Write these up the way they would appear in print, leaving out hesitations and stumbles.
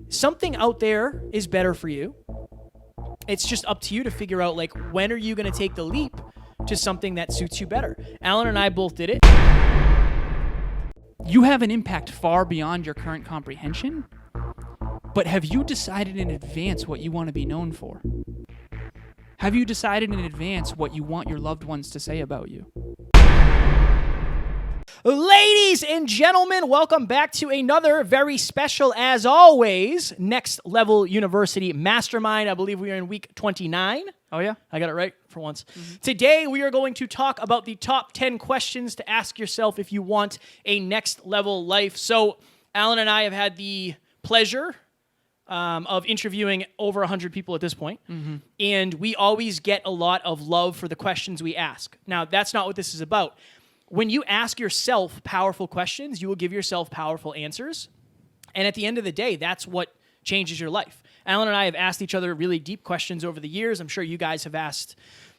Something out there is better for you. It's just up to you to figure out, like, when are you going to take the leap to something that suits you better? Alan and I both did it. You have an impact far beyond your current comprehension, but have you decided in advance what you want to be known for? Have you decided in advance what you want your loved ones to say about you? Ladies and gentlemen, welcome back to another very special, as always, Next Level University Mastermind. I believe we are in week 29. Oh, yeah? I got it right for once. Today, we are going to talk about the top 10 questions to ask yourself if you want a next level life. So, Alan and I have had the pleasure of interviewing over 100 people at this point, and we always get a lot of love for the questions we ask. Now, that's not what this is about. When you ask yourself powerful questions, you will give yourself powerful answers. And at the end of the day, that's what changes your life. Alan and I have asked each other really deep questions over the years. I'm sure you guys have asked,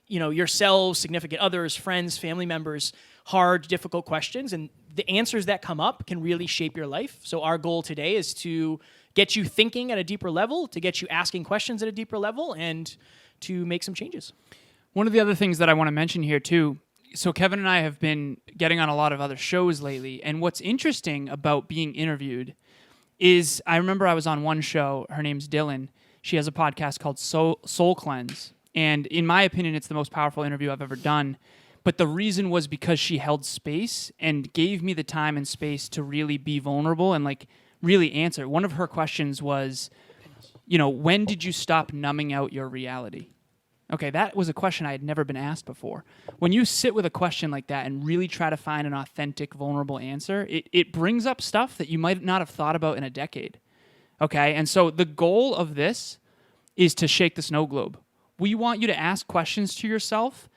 yourselves, significant others, friends, family members, hard, difficult questions. And the answers that come up can really shape your life. So our goal today is to get you thinking at a deeper level, to get you asking questions at a deeper level, and to make some changes. One of the other things that I want to mention here, too, so Kevin and I have been getting on a lot of other shows lately, and what's interesting about being interviewed is I remember I was on one show. Her name's Dylan. She has a podcast called Soul Cleanse, and in my opinion, it's the most powerful interview I've ever done. But the reason was because she held space and gave me the time and space to really be vulnerable and really answer. One of her questions was, when did you stop numbing out your reality? Okay, that was a question I had never been asked before. When you sit with a question like that and really try to find an authentic, vulnerable answer, it brings up stuff that you might not have thought about in a decade. Okay, and so the goal of this is to shake the snow globe. We want you to ask questions to yourself,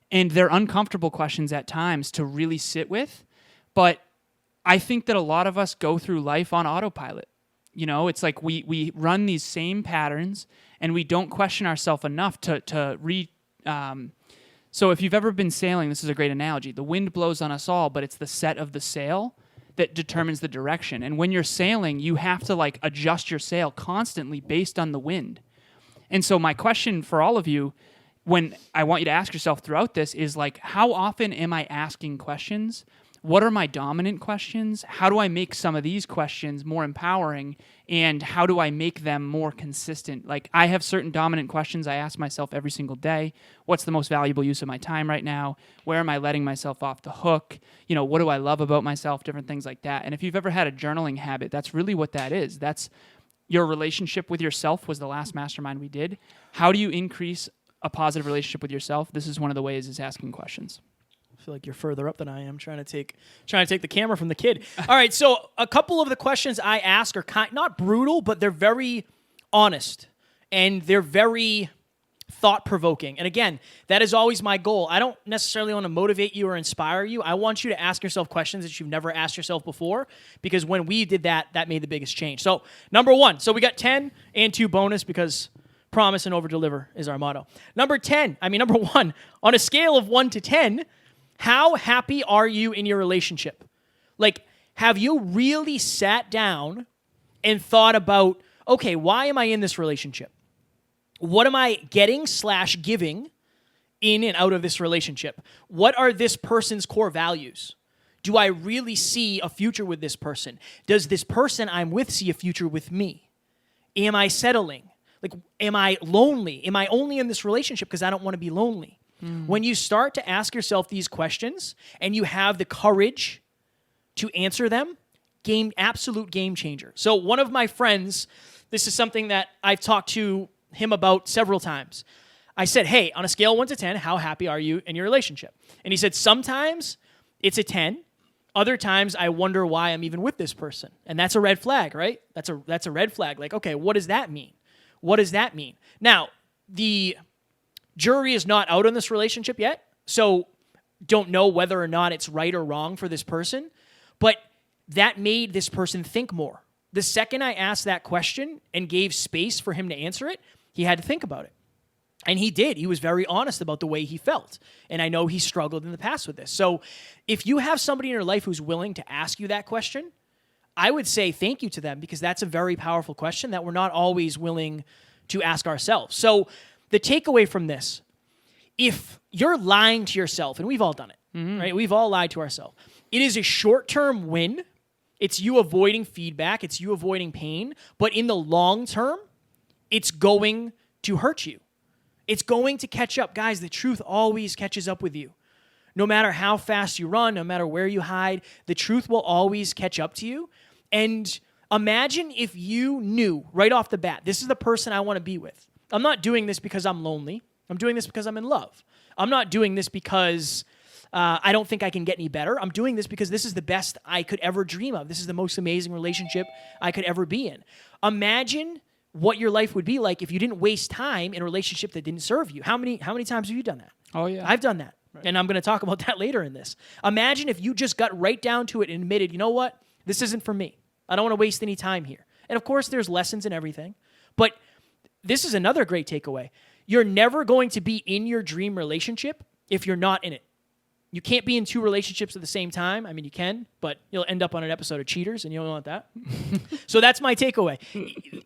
and they're uncomfortable questions at times to really sit with, but I think that a lot of us go through life on autopilot. It's like we run these same patterns and we don't question ourselves enough So if you've ever been sailing, this is a great analogy. The wind blows on us all, but it's the set of the sail that determines the direction. And when you're sailing, you have to adjust your sail constantly based on the wind. And so my question for all of you, when I want you to ask yourself throughout this, is how often am I asking questions? What are my dominant questions? How do I make some of these questions more empowering? And how do I make them more consistent? I have certain dominant questions I ask myself every single day. What's the most valuable use of my time right now? Where am I letting myself off the hook? What do I love about myself? Different things like that. And if you've ever had a journaling habit, that's really what that is. That's your relationship with yourself was the last mastermind we did. How do you increase a positive relationship with yourself? This is one of the ways is asking questions. I feel like you're further up than I am, trying to take the camera from the kid. All right, so a couple of the questions I ask are not brutal, but they're very honest and they're very thought-provoking. And again, that is always my goal. I don't necessarily want to motivate you or inspire you. I want you to ask yourself questions that you've never asked yourself before, because when we did that made the biggest change. So number 1, so we got 10 and 2 bonus because promise and over-deliver is our motto. Number 1, on a scale of 1 to 10, how happy are you in your relationship? Have you really sat down and thought about, okay, why am I in this relationship? What am I getting/giving in and out of this relationship? What are this person's core values? Do I really see a future with this person? Does this person I'm with see a future with me? Am I settling? Am I lonely? Am I only in this relationship because I don't want to be lonely? When you start to ask yourself these questions and you have the courage to answer them, absolute game changer. So one of my friends, this is something that I've talked to him about several times. I said, hey, on a scale of 1 to 10, how happy are you in your relationship? And he said, sometimes it's a 10. Other times I wonder why I'm even with this person. And that's a red flag, right? That's a red flag. Okay, what does that mean? What does that mean? Now, the jury is not out on this relationship yet, so don't know whether or not it's right or wrong for this person, but that made this person think more. The second I asked that question and gave space for him to answer it, he had to think about it. And he did. He was very honest about the way he felt. And I know he struggled in the past with this. So if you have somebody in your life who's willing to ask you that question, I would say thank you to them, because that's a very powerful question that we're not always willing to ask ourselves. So the takeaway from this, if you're lying to yourself, and we've all done it, right? We've all lied to ourselves. It is a short-term win. It's you avoiding feedback. It's you avoiding pain. But in the long term, it's going to hurt you. It's going to catch up. Guys, the truth always catches up with you. No matter how fast you run, no matter where you hide, the truth will always catch up to you. And imagine if you knew right off the bat, this is the person I want to be with. I'm not doing this because I'm lonely. I'm doing this because I'm in love. I'm not doing this because I don't think I can get any better. I'm doing this because this is the best I could ever dream of. This is the most amazing relationship I could ever be in. Imagine what your life would be like if you didn't waste time in a relationship that didn't serve you. How many times have you done that? Oh, yeah. I've done that. Right. And I'm going to talk about that later in this. Imagine if you just got right down to it and admitted, you know what? This isn't for me. I don't want to waste any time here. And of course, there's lessons in everything. But this is another great takeaway. You're never going to be in your dream relationship if you're not in it. You can't be in two relationships at the same time. I mean, you can, but you'll end up on an episode of Cheaters, and you don't want that. So that's my takeaway.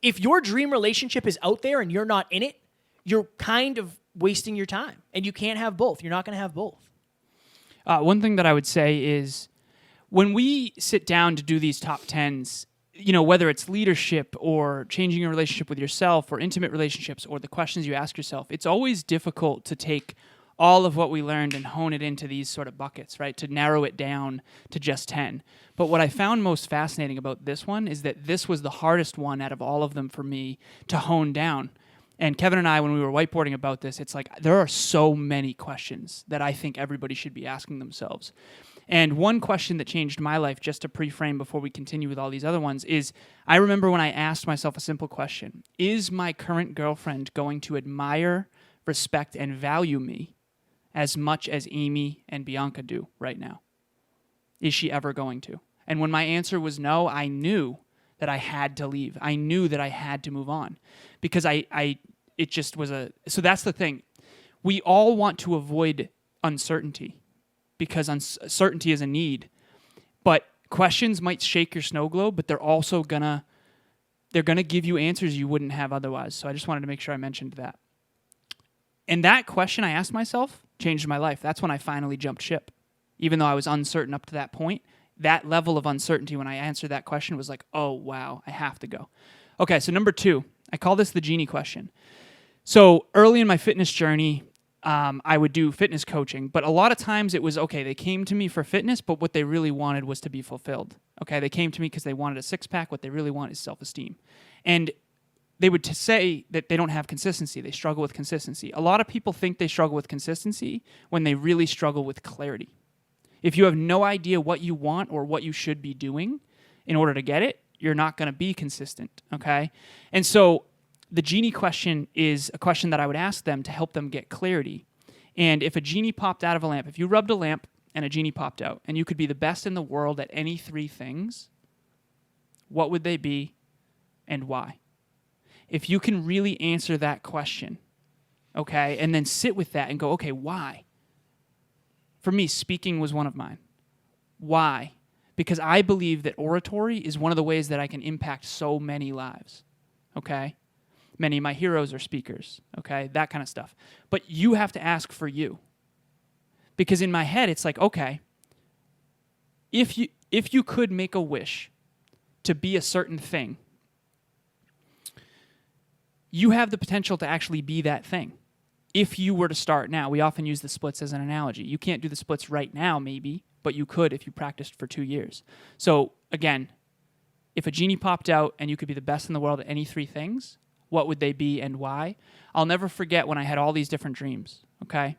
If your dream relationship is out there and you're not in it, you're kind of wasting your time. And you can't have both. You're not going to have both. One thing that I would say is when we sit down to do these top 10s, whether it's leadership or changing your relationship with yourself or intimate relationships or the questions you ask yourself, it's always difficult to take all of what we learned and hone it into these sort of buckets, right? To narrow it down to just 10. But what I found most fascinating about this one is that this was the hardest one out of all of them for me to hone down. And Kevin and I, when we were whiteboarding about this, it's like there are so many questions that I think everybody should be asking themselves. And one question that changed my life, just to pre-frame before we continue with all these other ones, is I remember when I asked myself a simple question: is my current girlfriend going to admire, respect, and value me as much as Amy and Bianca do right now? Is she ever going to? And when my answer was no, I knew that I had to leave. I knew that I had to move on, because it just was so that's the thing. We all want to avoid uncertainty because uncertainty is a need. But questions might shake your snow globe, but they're also gonna give you answers you wouldn't have otherwise. So I just wanted to make sure I mentioned that. And that question I asked myself changed my life. That's when I finally jumped ship. Even though I was uncertain up to that point, that level of uncertainty when I answered that question was like, oh, wow, I have to go. Okay, so number 2, I call this the Genie question. So early in my fitness journey, I would do fitness coaching, but a lot of times it was, okay, they came to me for fitness, but what they really wanted was to be fulfilled. Okay, they came to me because they wanted a six-pack. What they really want is self-esteem. And they would say that they don't have consistency. They struggle with consistency. A lot of people think they struggle with consistency when they really struggle with clarity. If you have no idea what you want or what you should be doing in order to get it, you're not going to be consistent, okay? And so the Genie question is a question that I would ask them to help them get clarity. And if a genie popped out of a lamp, if you rubbed a lamp and a genie popped out, and you could be the best in the world at any 3 things, what would they be and why? If you can really answer that question, okay, and then sit with that and go, okay, why? For me, speaking was one of mine. Why? Because I believe that oratory is one of the ways that I can impact so many lives, okay? Many of my heroes are speakers, okay? That kind of stuff. But you have to ask for you. Because in my head, it's like, okay, if you could make a wish to be a certain thing, you have the potential to actually be that thing. If you were to start now, we often use the splits as an analogy. You can't do the splits right now, maybe, but you could if you practiced for 2 years. So again, if a genie popped out and you could be the best in the world at any 3 things, what would they be and why? I'll never forget when I had all these different dreams, okay?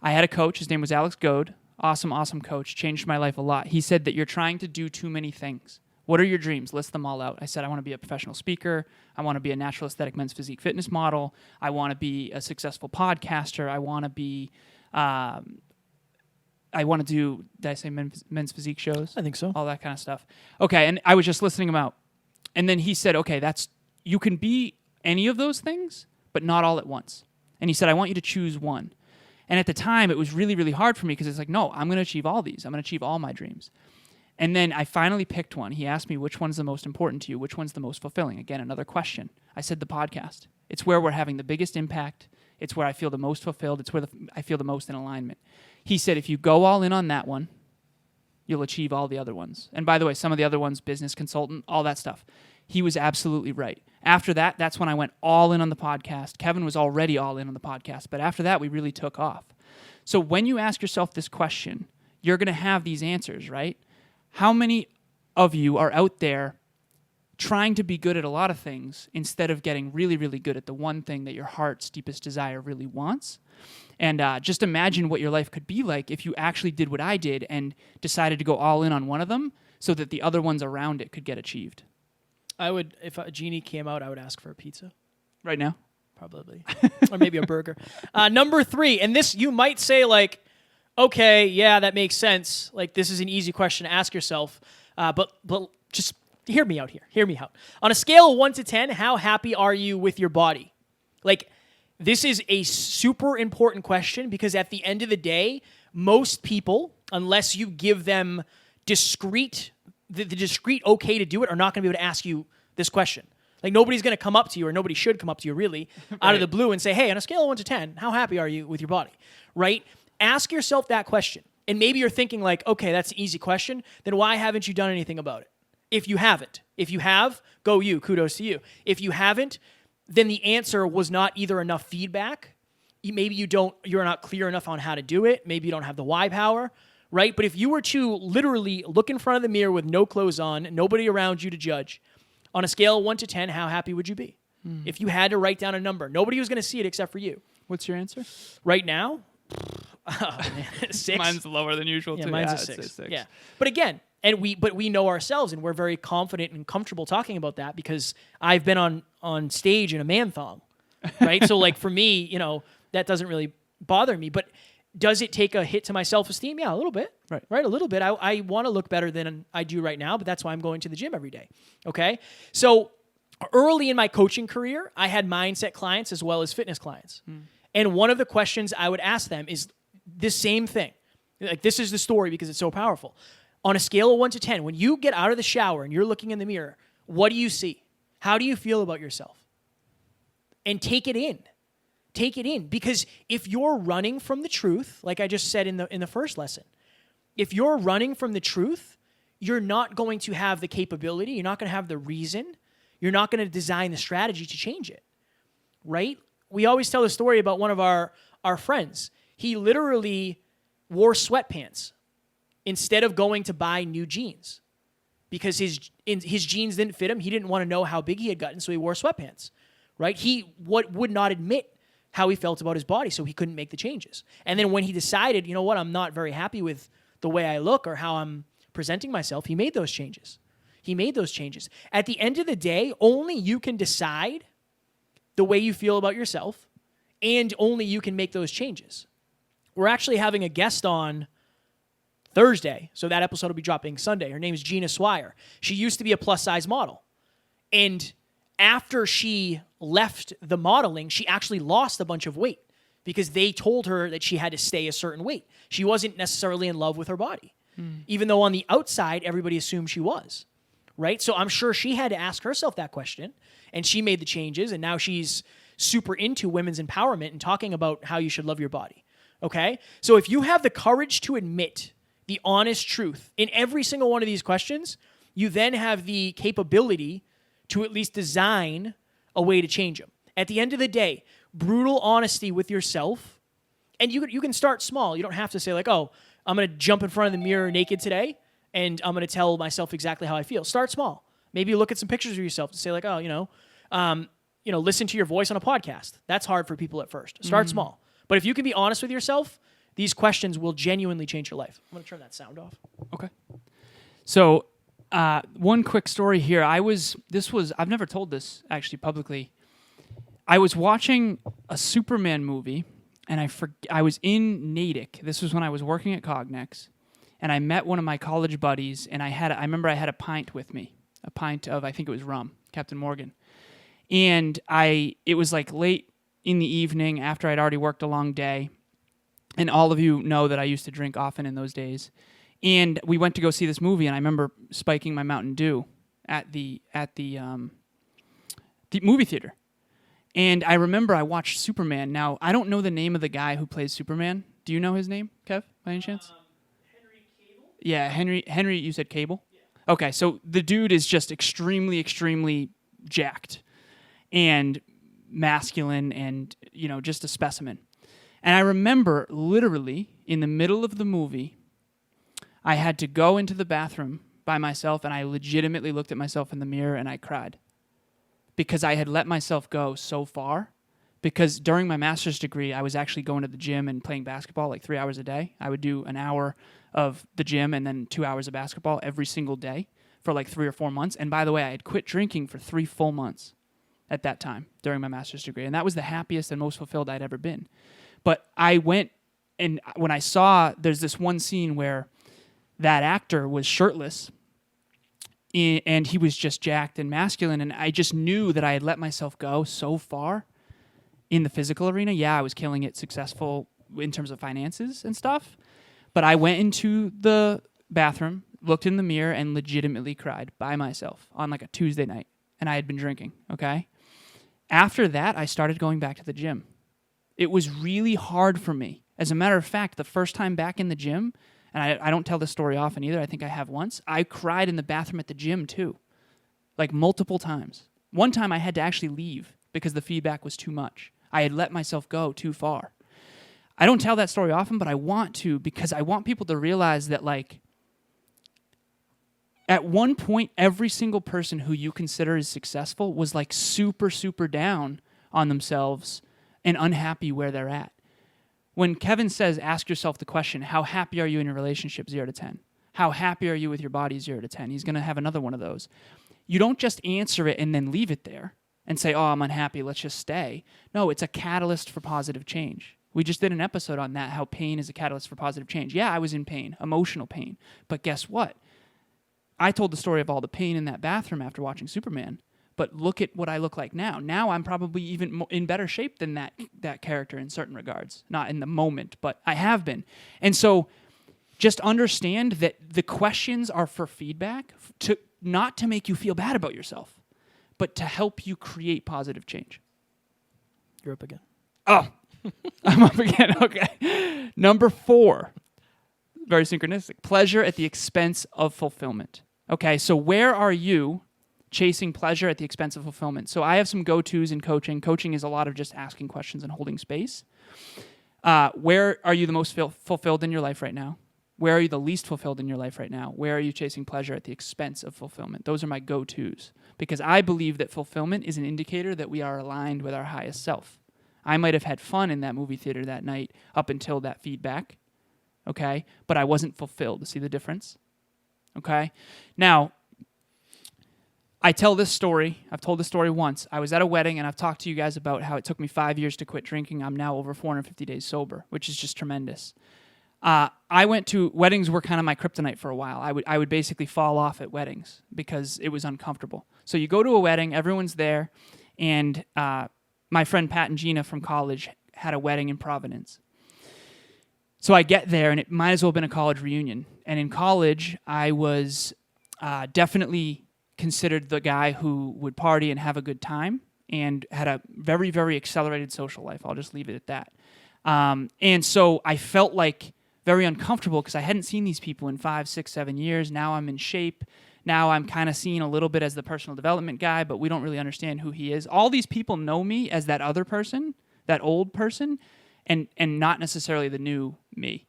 I had a coach. His name was Alex Goad. Awesome, awesome coach. Changed my life a lot. He said that you're trying to do too many things. What are your dreams? List them all out. I said, I want to be a professional speaker. I want to be a natural aesthetic men's physique fitness model. I want to be a successful podcaster. I want to be, I want to do, did I say men's physique shows? I think so. All that kind of stuff. Okay, and I was just listening them out. And then he said, okay, you can be any of those things, but not all at once. And he said, I want you to choose one. And at the time, it was really, really hard for me because it's like, no, I'm going to achieve all these. I'm going to achieve all my dreams. And then I finally picked one. He asked me, which one's the most important to you? Which one's the most fulfilling? Again, another question. I said the podcast. It's where we're having the biggest impact. It's where I feel the most fulfilled. It's where I feel the most in alignment. He said, if you go all in on that one, you'll achieve all the other ones. And by the way, some of the other ones, business consultant, all that stuff. He was absolutely right. After that, that's when I went all in on the podcast. Kevin was already all in on the podcast. But after that, we really took off. So when you ask yourself this question, you're going to have these answers, right? How many of you are out there trying to be good at a lot of things instead of getting really, really good at the one thing that your heart's deepest desire really wants? And just imagine what your life could be like if you actually did what I did and decided to go all in on one of them so that the other ones around it could get achieved. I would, if a Genie came out, I would ask for a pizza. Right now? Probably. Or maybe a burger. Number 3, and this you might say like, okay, yeah, that makes sense. Like, this is an easy question to ask yourself. But just hear me out here. Hear me out. On a scale of 1 to 10, how happy are you with your body? Like, this is a super important question because at the end of the day, most people, unless you give them the discreet okay to do it, are not going to be able to ask you this question. Like, nobody's going to come up to you, or nobody should come up to you, really, out of the blue and say, hey, on a scale of 1 to 10, how happy are you with your body? Right? Ask yourself that question. And maybe you're thinking like, okay, that's an easy question. Then why haven't you done anything about it? If you haven't. If you have, go you. Kudos to you. If you haven't, then the answer was not either enough feedback. Maybe you're not clear enough on how to do it. Maybe you don't have the why power, right? But if you were to literally look in front of the mirror with no clothes on, nobody around you to judge, on a scale of 1 to 10, how happy would you be? If you had to write down a number, nobody was going to see it except for you. What's your answer? Right now? Oh, man. 6. Mine's lower than usual, too. Mine's a 6. Yeah. But again, we know ourselves, and we're very confident and comfortable talking about that because I've been on stage in a man thong, right? So like for me, that doesn't really bother me. But does it take a hit to my self-esteem? Yeah, a little bit. Right, a little bit. I want to look better than I do right now, but that's why I'm going to the gym every day. Okay? So early in my coaching career, I had mindset clients as well as fitness clients. And one of the questions I would ask them is this same thing. Like, this is the story because it's so powerful. On a scale of 1 to 10, when you get out of the shower and you're looking in the mirror, what do you see? How do you feel about yourself? And take it in. Take it in. Because if you're running from the truth, like I just said in the first lesson, if you're running from the truth, you're not going to have the capability, you're not going to have the reason, you're not going to design the strategy to change it, right? We always tell the story about one of our friends. He literally wore sweatpants instead of going to buy new jeans because his jeans didn't fit him. He didn't want to know how big he had gotten, so he wore sweatpants, right? He would not admit how he felt about his body, so he couldn't make the changes. And then when he decided, you know what, I'm not very happy with the way I look or how I'm presenting myself, he made those changes. At the end of the day, only you can decide the way you feel about yourself, and only you can make those changes. We're actually having a guest on Thursday, so that episode will be dropping Sunday. Her name is Gina Swire. She used to be a plus-size model, and after she left the modeling, she actually lost a bunch of weight because they told her that she had to stay a certain weight. She wasn't necessarily in love with her body, even though on the outside, everybody assumed she was, right? So I'm sure she had to ask herself that question, and she made the changes, and now she's super into women's empowerment and talking about how you should love your body, okay? So if you have the courage to admit the honest truth in every single one of these questions, you then have the capability to at least design a way to change them. At the end of the day, brutal honesty with yourself, and you can start small. You don't have to say like, oh, I'm going to jump in front of the mirror naked today, and I'm going to tell myself exactly how I feel. Start small. Maybe you look at some pictures of yourself and say like, oh, listen to your voice on a podcast. That's hard for people at first. Start small. But if you can be honest with yourself, these questions will genuinely change your life. I'm going to turn that sound off. Okay. So one quick story here. I've never told this actually publicly. I was watching a Superman movie, and I was in Natick. This was when I was working at Cognex, and I met one of my college buddies, and I remember I had a pint with me, a pint of, I think it was rum, Captain Morgan. And it was like late in the evening after I'd already worked a long day, and all of you know that I used to drink often in those days. And we went to go see this movie, and I remember spiking my Mountain Dew at the movie theater. And I remember I watched Superman. Now, I don't know the name of the guy who plays Superman. Do you know his name, Kev, by any chance? Henry Cable? Yeah, Henry, you said Cable? Yeah. Okay, so the dude is just extremely, extremely jacked and masculine and, just a specimen. And I remember literally in the middle of the movie, I had to go into the bathroom by myself, and I legitimately looked at myself in the mirror and I cried because I had let myself go so far. Because during my master's degree, I was actually going to the gym and playing basketball like 3 hours a day. I would do an hour of the gym and then 2 hours of basketball every single day for like 3 or 4 months. And by the way, I had quit drinking for 3 full months at that time during my master's degree. And that was the happiest and most fulfilled I'd ever been. But I went, and when I saw, there's this one scene where that actor was shirtless and he was just jacked and masculine. And I just knew that I had let myself go so far in the physical arena. Yeah, I was killing it, successful in terms of finances and stuff. But I went into the bathroom, looked in the mirror, and legitimately cried by myself on like a Tuesday night. And I had been drinking, okay? After that, I started going back to the gym. It was really hard for me. As a matter of fact, the first time back in the gym, and I don't tell this story often either, I think I have once, I cried in the bathroom at the gym too, like multiple times. One time I had to actually leave because the feedback was too much. I had let myself go too far. I don't tell that story often, but I want to because I want people to realize that, like, at one point, every single person who you consider is successful was like super, super down on themselves and unhappy where they're at. When Kevin says, ask yourself the question, how happy are you in your relationship, 0 to 10? How happy are you with your body, 0 to 10? He's going to have another one of those. You don't just answer it and then leave it there and say, oh, I'm unhappy, let's just stay. No, it's a catalyst for positive change. We just did an episode on that, how pain is a catalyst for positive change. Yeah, I was in pain, emotional pain. But guess what? I told the story of all the pain in that bathroom after watching Superman. But look at what I look like now. Now I'm probably even in better shape than that character in certain regards. Not in the moment, but I have been. And so just understand that the questions are for feedback, not to make you feel bad about yourself, but to help you create positive change. You're up again. Oh, I'm up again. Okay. Number 4, very synchronistic. Pleasure at the expense of fulfillment. Okay, so where are you chasing pleasure at the expense of fulfillment? So I have some go-tos in coaching. Coaching is a lot of just asking questions and holding space. Where are you the most fulfilled in your life right now? Where are you the least fulfilled in your life right now? Where are you chasing pleasure at the expense of fulfillment? Those are my go-tos because I believe that fulfillment is an indicator that we are aligned with our highest self. I might have had fun in that movie theater that night up until that feedback, okay? But I wasn't fulfilled. See the difference? Okay? Now, I tell this story. I've told this story once. I was at a wedding, and I've talked to you guys about how it took me 5 years to quit drinking. I'm now over 450 days sober, which is just tremendous. I went to weddings were kind of my kryptonite for a while. I would basically fall off at weddings because it was uncomfortable. So you go to a wedding, everyone's there, and my friend Pat and Gina from college had a wedding in Providence. So I get there, and it might as well have been a college reunion. And in college, I was definitely considered the guy who would party and have a good time and had a very, very accelerated social life. I'll just leave it at that. And so I felt like very uncomfortable because I hadn't seen these people in 5, 6, 7 years. Now I'm in shape. Now I'm kind of seen a little bit as the personal development guy, but we don't really understand who he is. All these people know me as that other person, that old person, and not necessarily the new me.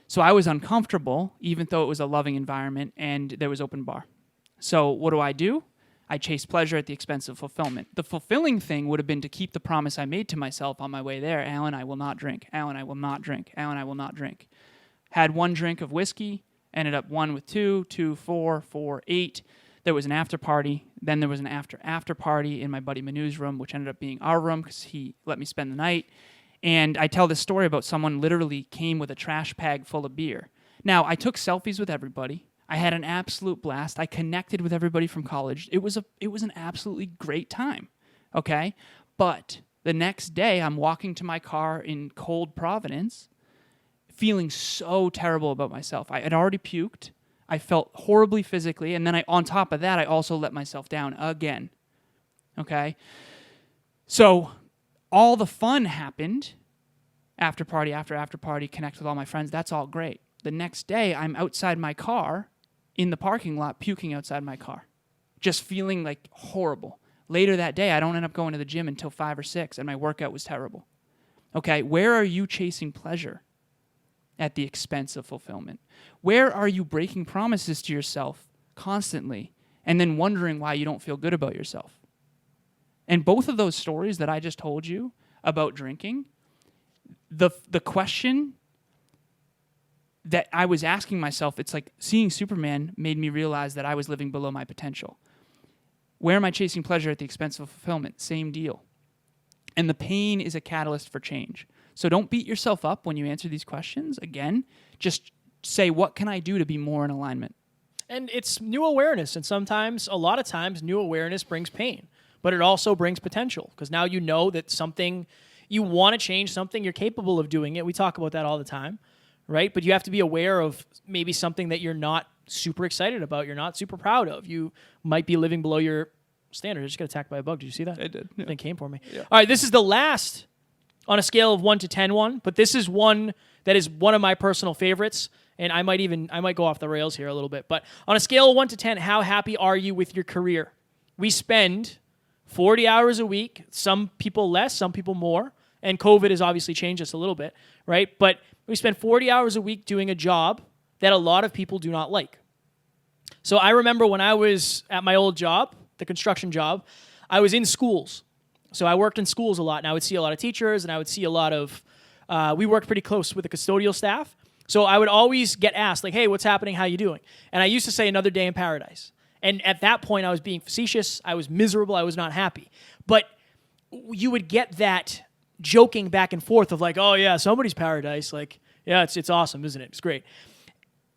So I was uncomfortable, even though it was a loving environment and there was open bar. So what do? I chase pleasure at the expense of fulfillment. The fulfilling thing would have been to keep the promise I made to myself on my way there. Alan, I will not drink. Alan, I will not drink. Alan, I will not drink. Had 1 drink of whiskey, ended up 1 with 2, 2, 4, 4, 8. There was an after party. Then there was an after party in my buddy Manu's room, which ended up being our room because he let me spend the night. And I tell this story about someone literally came with a trash bag full of beer. Now, I took selfies with everybody. I had an absolute blast. I connected with everybody from college. It was an absolutely great time, okay? But the next day, I'm walking to my car in cold Providence, feeling so terrible about myself. I had already puked. I felt horribly physically. And then on top of that, I also let myself down again. Okay? So all the fun happened. After party, after party, connect with all my friends. That's all great. The next day, I'm outside my car in the parking lot, puking outside my car. Just feeling like horrible. Later that day, I don't end up going to the gym until 5 or 6, and my workout was terrible. Okay, where are you chasing pleasure at the expense of fulfillment? Where are you breaking promises to yourself constantly and then wondering why you don't feel good about yourself? And both of those stories that I just told you about drinking, the question that I was asking myself, it's like seeing Superman made me realize that I was living below my potential. Where am I chasing pleasure at the expense of fulfillment? Same deal. And the pain is a catalyst for change. So don't beat yourself up when you answer these questions. Again, just say, what can I do to be more in alignment? And it's new awareness. And sometimes, a lot of times, new awareness brings pain. But it also brings potential. Because now you know that something, you want to change something, you're capable of doing it. We talk about that all the time, right? But you have to be aware of maybe something that you're not super excited about, you're not super proud of. You might be living below your standard. I just got attacked by a bug. Did you see that? I did. Yeah. It came for me. Yeah. All right, this is the last on a scale of 1 to 10 one, but this is one that is one of my personal favorites, and I might go off the rails here a little bit. But on a scale of 1 to 10, how happy are you with your career? We spend 40 hours a week, some people less, some people more, and COVID has obviously changed us a little bit, right? But we spend 40 hours a week doing a job that a lot of people do not like. So I remember when I was at my old job, the construction job, I was in schools. So I worked in schools a lot, and I would see a lot of teachers, and I would see a lot of, we worked pretty close with the custodial staff. So I would always get asked, like, hey, what's happening? How you doing? And I used to say, another day in paradise. And at that point, I was being facetious. I was miserable. I was not happy. But you would get that joking back and forth of like, oh, yeah, somebody's paradise. Like, yeah, it's awesome, isn't it? It's great.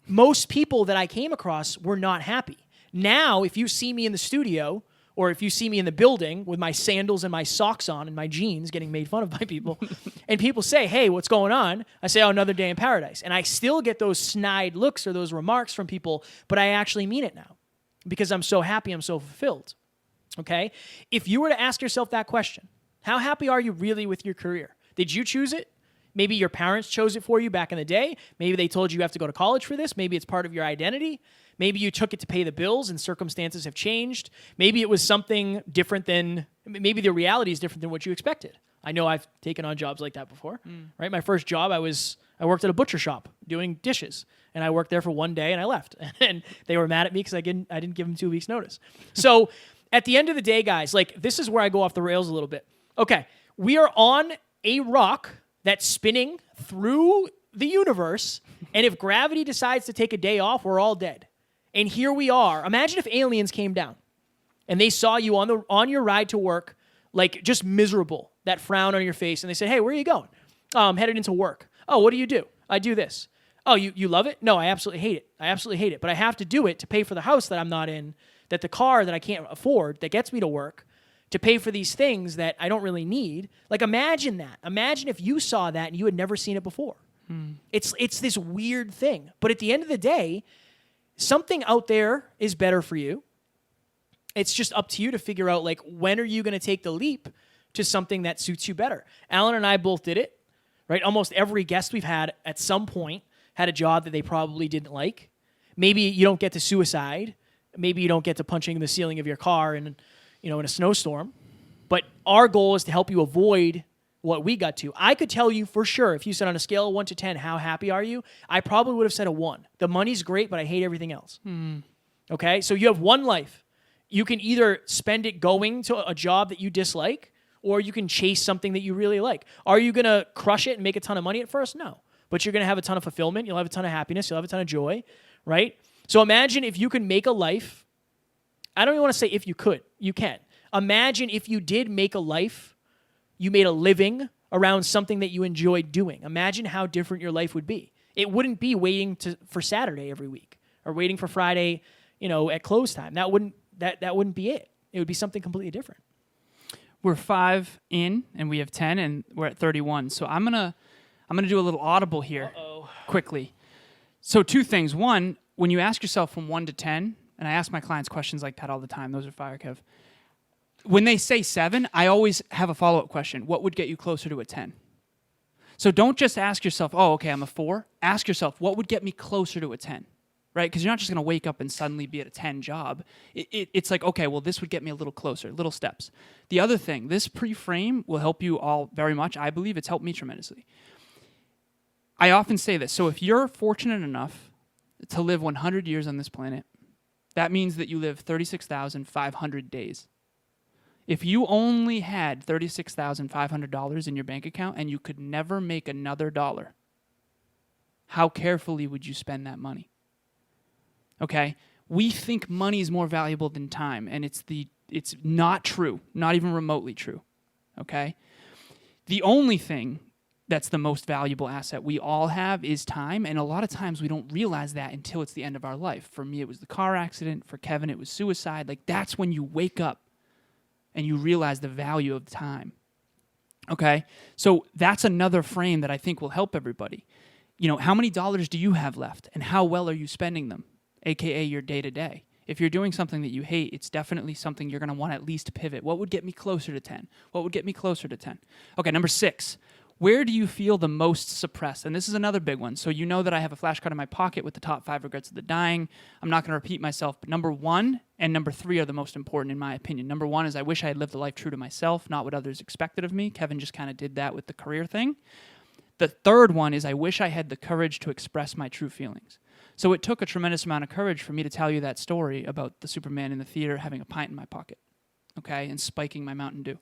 Most people that I came across were not happy. Now, if you see me in the studio or if you see me in the building with my sandals and my socks on and my jeans getting made fun of by people, and people say, hey, what's going on? I say, oh, another day in paradise. And I still get those snide looks or those remarks from people, but I actually mean it now because I'm so happy, I'm so fulfilled. Okay? If you were to ask yourself that question, how happy are you really with your career? Did you choose it? Maybe your parents chose it for you back in the day. Maybe they told you have to go to college for this. Maybe it's part of your identity. Maybe you took it to pay the bills and circumstances have changed. Maybe it was something different than, maybe the reality is different than what you expected. I know I've taken on jobs like that before, right? My first job, I worked at a butcher shop doing dishes, and I worked there for 1 day and I left. And they were mad at me because I didn't give them 2 weeks notice. So at the end of the day, guys, like this is where I go off the rails a little bit. Okay, we are on a rock that's spinning through the universe, and if gravity decides to take a day off, we're all dead. And here we are. Imagine if aliens came down and they saw you on your ride to work, like just miserable, that frown on your face, and they said, hey, where are you going? Oh, I'm headed into work. Oh, what do? I do this. Oh, you love it? No, I absolutely hate it. I absolutely hate it. But I have to do it to pay for the house that I'm not in, that the car that I can't afford, that gets me to work, to pay for these things that I don't really need. Like, imagine that. Imagine if you saw that and you had never seen it before. It's this weird thing. But at the end of the day, something out there is better for you. It's just up to you to figure out, like, when are you going to take the leap to something that suits you better? Alan and I both did it, right? Almost every guest we've had at some point had a job that they probably didn't like. Maybe you don't get to suicide. Maybe you don't get to punching the ceiling of your car in a snowstorm. But our goal is to help you avoid what we got to. I could tell you for sure, if you said on a scale of 1 to 10, how happy are you? I probably would have said a 1. The money's great, but I hate everything else. Okay? So you have one life. You can either spend it going to a job that you dislike, or you can chase something that you really like. Are you going to crush it and make a ton of money at first? No. But you're going to have a ton of fulfillment. You'll have a ton of happiness. You'll have a ton of joy, right? So imagine if you could make a life. I don't even want to say if you could. You can. Imagine if you did make a life, you made a living around something that you enjoyed doing. Imagine how different your life would be. It wouldn't be waiting for Saturday every week or waiting for Friday, at close time. That wouldn't be it. It would be something completely different. We're 5 in, and we have 10, and we're at 31. So I'm gonna do a little audible here. Uh-oh. quickly. So 2 things. One, when you ask yourself from 1 to 10, and I ask my clients questions like that all the time. Those are fire, Kev. When they say 7, I always have a follow-up question. What would get you closer to a 10? So don't just ask yourself, oh, okay, I'm a 4. Ask yourself, what would get me closer to a 10? Right? Because you're not just going to wake up and suddenly be at a 10 job. It's like, okay, well, this would get me a little closer, little steps. The other thing, this pre-frame will help you all very much. I believe it's helped me tremendously. I often say this. So if you're fortunate enough to live 100 years on this planet, that means that you live 36,500 days. If you only had $36,500 in your bank account and you could never make another dollar, how carefully would you spend that money? Okay? We think money is more valuable than time, and it's not true, not even remotely true. Okay? The only thing that's the most valuable asset we all have is time, and a lot of times we don't realize that until it's the end of our life. For me, it was the car accident. For Kevin, it was suicide. Like, that's when you wake up and you realize the value of time. Okay? So that's another frame that I think will help everybody. You know, how many dollars do you have left, and how well are you spending them, aka your day-to-day? If you're doing something that you hate, it's definitely something you're going to want to at least pivot. What would get me closer to 10? What would get me closer to 10? Okay, number 6. Where do you feel the most suppressed? And this is another big one. So you know that I have a flashcard in my pocket with the top 5 regrets of the dying. I'm not going to repeat myself, but number 1 and number 3 are the most important in my opinion. Number 1 is I wish I had lived a life true to myself, not what others expected of me. Kevin just kind of did that with the career thing. The third one is I wish I had the courage to express my true feelings. So it took a tremendous amount of courage for me to tell you that story about the Superman in the theater having a pint in my pocket, okay, and spiking my Mountain Dew.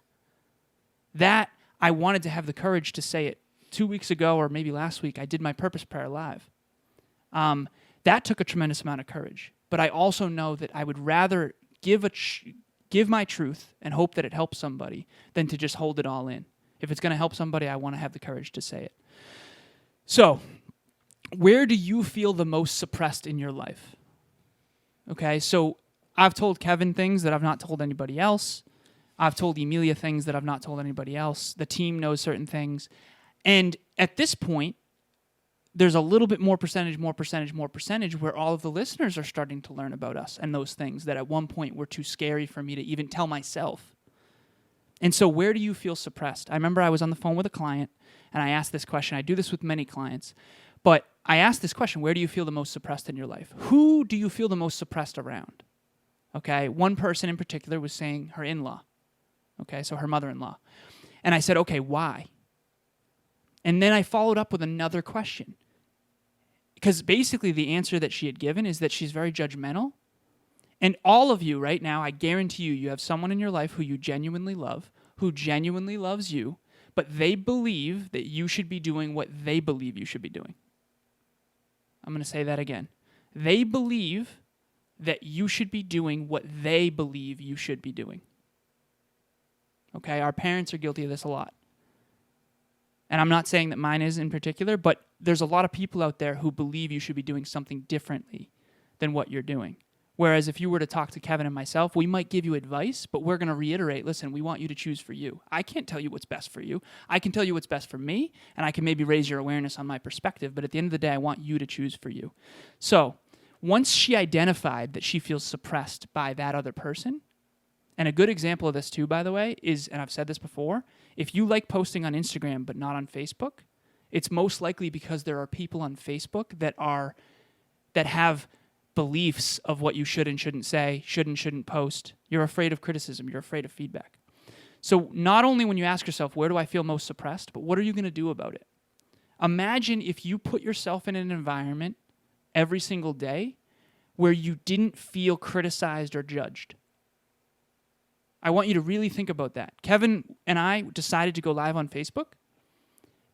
That I wanted to have the courage to say it 2 weeks ago, or maybe last week. I did my purpose prayer live. That took a tremendous amount of courage. But I also know that I would rather give my truth and hope that it helps somebody than to just hold it all in. If it's going to help somebody, I want to have the courage to say it. So, where do you feel the most suppressed in your life? Okay, so I've told Kevin things that I've not told anybody else. I've told Emilia things that I've not told anybody else. The team knows certain things. And at this point, there's a little bit more percentage where all of the listeners are starting to learn about us and those things that at one point were too scary for me to even tell myself. And so where do you feel suppressed? I remember I was on the phone with a client, and I asked this question. I do this with many clients. But I asked this question, where do you feel the most suppressed in your life? Who do you feel the most suppressed around? Okay, one person in particular was saying her in-law. Okay, so her mother-in-law. And I said, okay, why? And then I followed up with another question. Because basically the answer that she had given is that she's very judgmental. And all of you right now, I guarantee you have someone in your life who you genuinely love, who genuinely loves you, but they believe that you should be doing what they believe you should be doing. I'm going to say that again. They believe that you should be doing what they believe you should be doing. Okay, our parents are guilty of this a lot. And I'm not saying that mine is in particular, but there's a lot of people out there who believe you should be doing something differently than what you're doing. Whereas if you were to talk to Kevin and myself, we might give you advice, but we're going to reiterate, listen, we want you to choose for you. I can't tell you what's best for you. I can tell you what's best for me, and I can maybe raise your awareness on my perspective, but at the end of the day, I want you to choose for you. So once she identified that she feels suppressed by that other person, and a good example of this too, by the way, is, and I've said this before, if you like posting on Instagram but not on Facebook, it's most likely because there are people on Facebook that have beliefs of what you should and shouldn't say, should and shouldn't post. You're afraid of criticism. You're afraid of feedback. So not only when you ask yourself, where do I feel most suppressed, but what are you going to do about it? Imagine if you put yourself in an environment every single day where you didn't feel criticized or judged. I want you to really think about that. Kevin and I decided to go live on Facebook.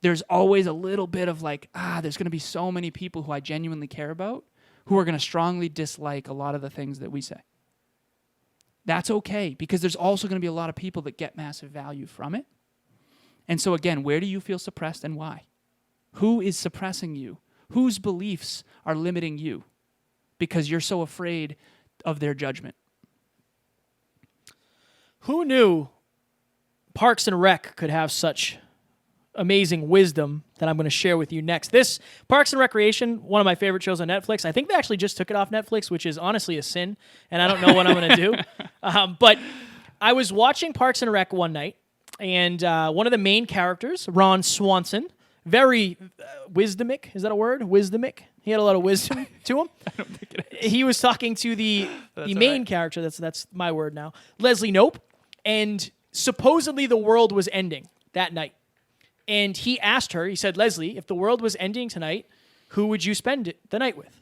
There's always a little bit of like, there's going to be so many people who I genuinely care about who are going to strongly dislike a lot of the things that we say. That's okay, because there's also going to be a lot of people that get massive value from it. And so again, where do you feel suppressed and why? Who is suppressing you? Whose beliefs are limiting you because you're so afraid of their judgment? Who knew Parks and Rec could have such amazing wisdom that I'm going to share with you next. This Parks and Recreation, one of my favorite shows on Netflix. I think they actually just took it off Netflix, which is honestly a sin, and I don't know what I'm going to do. But I was watching Parks and Rec one night, and one of the main characters, Ron Swanson, very wisdomic. Is that a word? Wisdomic. He had a lot of wisdom to him. I don't think it is. He was talking to the main character. That's my word now. Leslie Knope, and supposedly the world was ending that night. And he asked her, he said, Leslie, if the world was ending tonight, who would you spend the night with?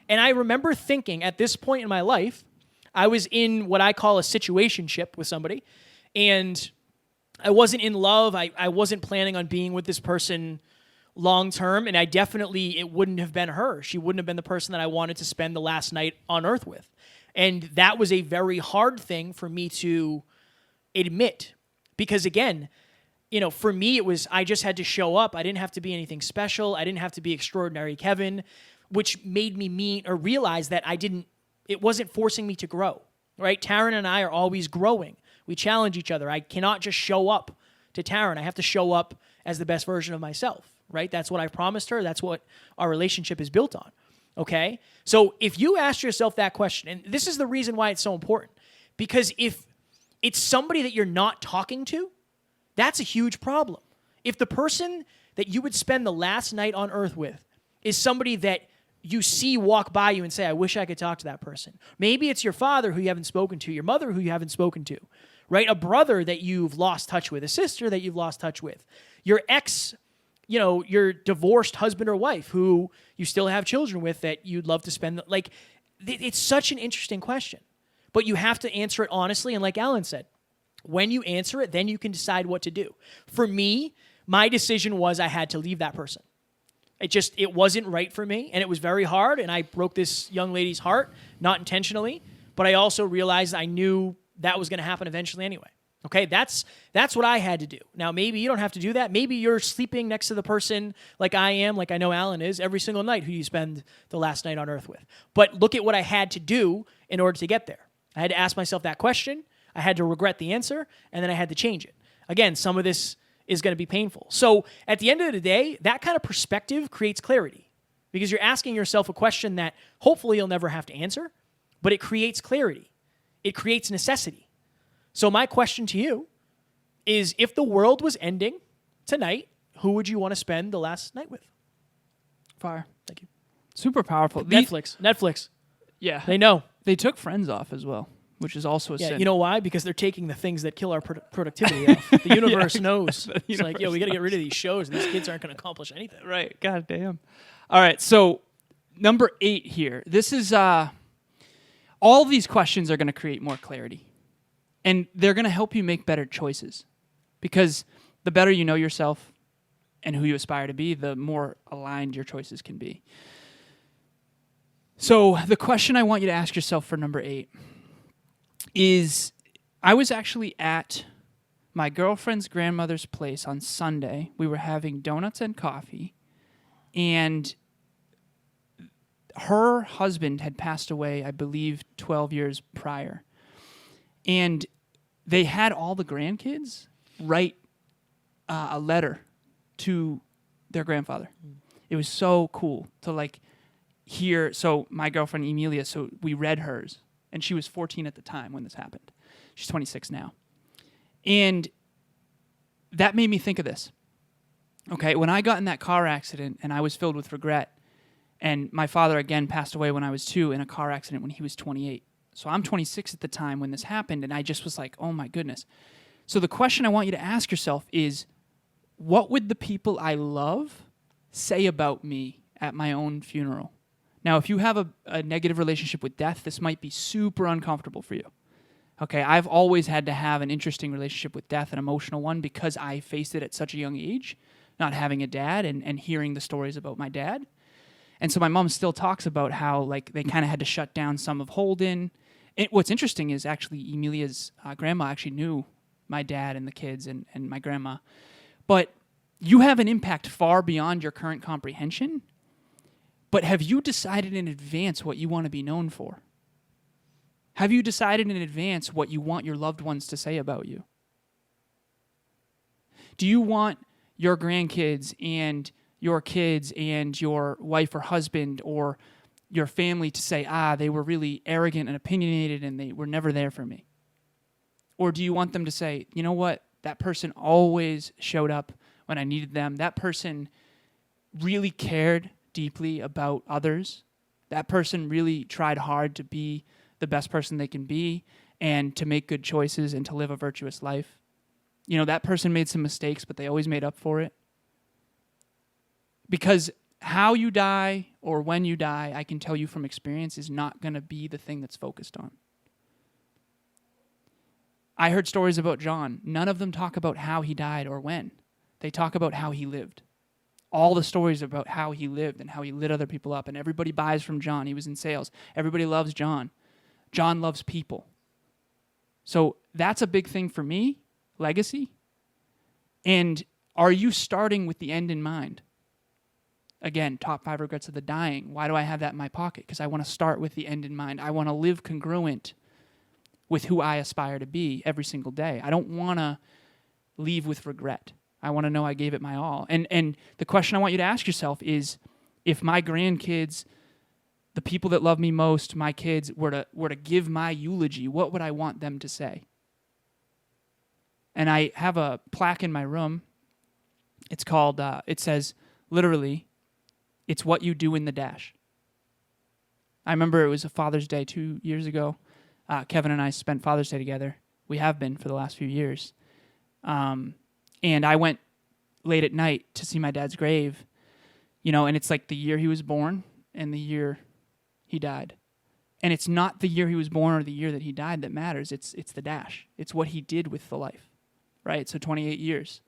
And I remember thinking at this point in my life, I was in what I call a situationship with somebody, and I wasn't in love. I wasn't planning on being with this person long term, and it wouldn't have been her. She wouldn't have been the person that I wanted to spend the last night on earth with. And that was a very hard thing for me to admit, because again, for me, it was, I just had to show up. I didn't have to be anything special. I didn't have to be extraordinary Kevin, which made me realize that it wasn't forcing me to grow, right? Taryn and I are always growing. We challenge each other. I cannot just show up to Taryn. I have to show up as the best version of myself, right? That's what I promised her. That's what our relationship is built on, okay? So if you ask yourself that question, and this is the reason why it's so important, because if it's somebody that you're not talking to, that's a huge problem. If the person that you would spend the last night on earth with is somebody that you see walk by you and say, I wish I could talk to that person. Maybe it's your father who you haven't spoken to, your mother who you haven't spoken to, right? A brother that you've lost touch with, a sister that you've lost touch with, your ex, your divorced husband or wife who you still have children with that you'd love to spend. It's such an interesting question, but you have to answer it honestly. And like Alan said, when you answer it, then you can decide what to do. For me, my decision was I had to leave that person. It wasn't right for me, and it was very hard, and I broke this young lady's heart, not intentionally, but I also realized I knew that was going to happen eventually anyway. Okay, that's what I had to do. Now, maybe you don't have to do that. Maybe you're sleeping next to the person like I am, like I know Alan is, every single night who you spend the last night on earth with. But look at what I had to do in order to get there. I had to ask myself that question. I had to regret the answer, and then I had to change it. Again, some of this is going to be painful. So at the end of the day, that kind of perspective creates clarity, because you're asking yourself a question that hopefully you'll never have to answer, but it creates clarity. It creates necessity. So my question to you is, if the world was ending tonight, who would you want to spend the last night with? Fire. Thank you. Super powerful. Netflix. Yeah. They know. They took Friends off as well, which is also a sin. You know why? Because they're taking the things that kill our productivity off. The universe knows. It's like, we got to get rid of these shows. These kids aren't going to accomplish anything. Right. God damn. All right. So number 8 here. This is all these questions are going to create more clarity, and they're going to help you make better choices, because the better you know yourself and who you aspire to be, the more aligned your choices can be. So the question I want you to ask yourself for number 8 is, I was actually at my girlfriend's grandmother's place on Sunday. We were having donuts and coffee, and her husband had passed away, I believe, 12 years prior. And they had all the grandkids write a letter to their grandfather. It was so cool to hear. So my girlfriend Emilia, so we read hers, and she was 14 at the time when this happened. She's 26 now. And that made me think of this. Okay, when I got in that car accident and I was filled with regret, and my father again passed away when I was 2 in a car accident when he was 28. So I'm 26 at the time when this happened, and I just was like, oh my goodness. So the question I want you to ask yourself is, what would the people I love say about me at my own funeral? Now, if you have a negative relationship with death, this might be super uncomfortable for you. Okay, I've always had to have an interesting relationship with death, an emotional one, because I faced it at such a young age, not having a dad and hearing the stories about my dad. And so my mom still talks about how they kind of had to shut down some of Holden. What's interesting is actually Emilia's grandma actually knew my dad and the kids and my grandma. But you have an impact far beyond your current comprehension. But have you decided in advance what you want to be known for? Have you decided in advance what you want your loved ones to say about you? Do you want your grandkids and your kids and your wife or husband or your family to say, they were really arrogant and opinionated and they were never there for me? Or do you want them to say, you know what, that person always showed up when I needed them. That person really cared deeply about others. That person really tried hard to be the best person they can be and to make good choices and to live a virtuous life. You know, that person made some mistakes, but they always made up for it. Because how you die or when you die, I can tell you from experience, is not going to be the thing that's focused on. I heard stories about John. None of them talk about how he died or when. They talk about how he lived. All the stories about how he lived and how he lit other people up. And everybody buys from John. He was in sales. Everybody loves John. John loves people. So that's a big thing for me, legacy. And are you starting with the end in mind? Again, top 5 regrets of the dying. Why do I have that in my pocket? Because I want to start with the end in mind. I want to live congruent with who I aspire to be every single day. I don't want to leave with regret. I want to know I gave it my all. And the question I want you to ask yourself is, if my grandkids, the people that love me most, my kids, were to give my eulogy, what would I want them to say? And I have a plaque in my room. It's called, it says, literally, it's what you do in the dash. I remember it was a Father's Day 2 years ago. Kevin and I spent Father's Day together. We have been for the last few years. And I went late at night to see my dad's grave, you know, and it's like the year he was born and the year he died. And it's not the year he was born or the year that he died that matters. It's the dash. It's what he did with the life, right? So 28 years.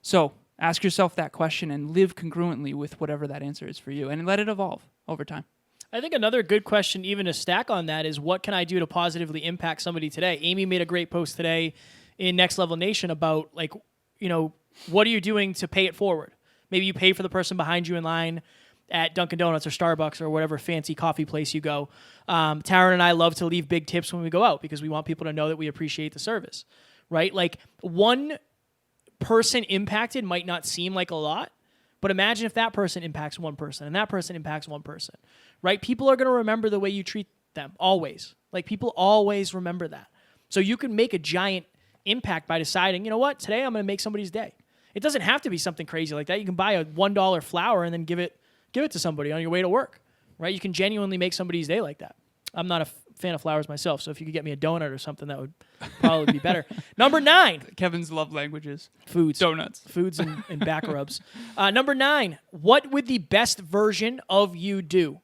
So ask yourself that question and live congruently with whatever that answer is for you, and let it evolve over time. I think another good question, even to stack on that, is what can I do to positively impact somebody today? Amy made a great post today in Next Level Nation about, like, you know, what are you doing to pay it forward? Maybe you pay for the person behind you in line at Dunkin' Donuts or Starbucks or whatever fancy coffee place you go. Taryn and I love to leave big tips when we go out because we want people to know that we appreciate the service, right? Like, one person impacted might not seem like a lot, but imagine if that person impacts one person and that person impacts one person, right? People are going to remember the way you treat them, always. Like, people always remember that. So you can make a giant impact by deciding, you know what, today I'm going to make somebody's day. It doesn't have to be something crazy like that. You can buy a $1 flower and then give it to somebody on your way to work, right? You can genuinely make somebody's day like that. I'm not a fan of flowers myself, so if you could get me a donut or something, that would probably be better. Number 9. Kevin's love languages. Foods. Donuts. Foods and back rubs. Number 9. What would the best version of you do?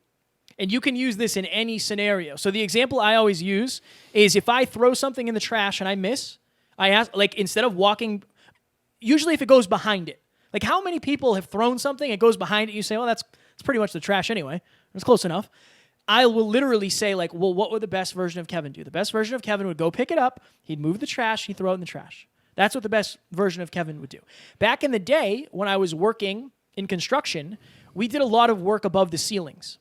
And you can use this in any scenario. So the example I always use is if I throw something in the trash and I miss, I ask, like, instead of walking, usually if it goes behind it. Like, how many people have thrown something, it goes behind it, you say, well, it's pretty much the trash anyway. It's close enough. I will literally say, like, well, what would the best version of Kevin do? The best version of Kevin would go pick it up, he'd move the trash, he'd throw it in the trash. That's what the best version of Kevin would do. Back in the day, when I was working in construction, we did a lot of work above the ceilings.